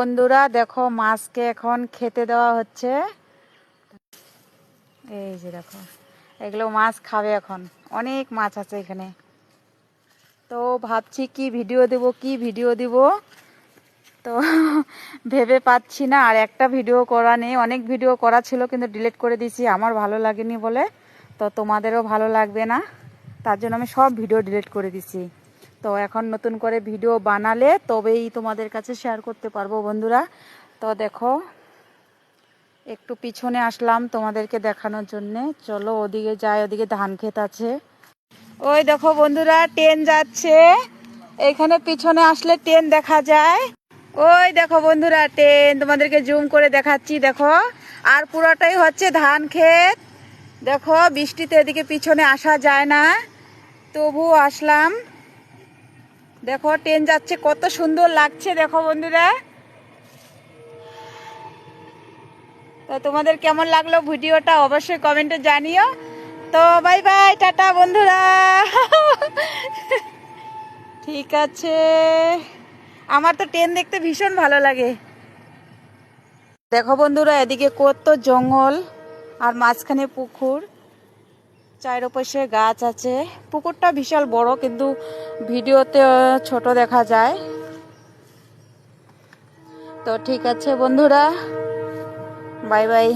বন্ধুরা দেখো মাছকে এখন খেতে দেওয়া হচ্ছে। এই যে দেখো এগুলো মাছ খাবে এখন, অনেক মাছ আছে এখানে। তো ভাবছি কি ভিডিও দেব তো ভেবে পাচ্ছি না। আর একটা ভিডিও করা নেই, অনেক ভিডিও করা ছিল কিন্তু ডিলিট করে দিয়েছি, আমার ভালো লাগেনি বলে। তো তোমাদেরও ভালো লাগবে না, তার জন্য আমি সব ভিডিও ডিলিট করে দিছি। তো এখন নতুন করে ভিডিও বানালে তবেই তোমাদের কাছে শেয়ার করতে পারবো বন্ধুরা। তো দেখো একটু পিছনে আসলাম তোমাদেরকে দেখানোর জন্যে। চলো ওদিকে যাই, ওদিকে ধান ক্ষেত আছে। ওই দেখো বন্ধুরা ট্রেন যাচ্ছে, এখানে পিছনে আসলে ট্রেন দেখা যায়। ওই দেখো বন্ধুরা ট্রেন, তোমাদেরকে জুম করে দেখাচ্ছি দেখো। আর পুরোটাই হচ্ছে ধান ক্ষেত। দেখো বৃষ্টিতে এদিকে পিছনে আসা যায় না, তবু আসলাম। দেখো ট্রেন যাচ্ছে, কত সুন্দর লাগছে দেখো বন্ধুরা। তো তোমাদের কেমন লাগলো ভিডিওটা অবশ্যই কমেন্টে জানিও। তো বাই বাই, টাটা বন্ধুরা। ঠিক আছে, আমার তো ট্রেন দেখতে ভীষণ ভালো লাগে। দেখো বন্ধুরা এদিকে কত জঙ্গল আর মাঝখানে পুকুর, চারপাশে গাছ আছে। পুকুরটা বিশাল বড় কিন্তু ভিডিওতে ছোট দেখা যায়। তো ঠিক আছে বন্ধুরা, বাই বাই।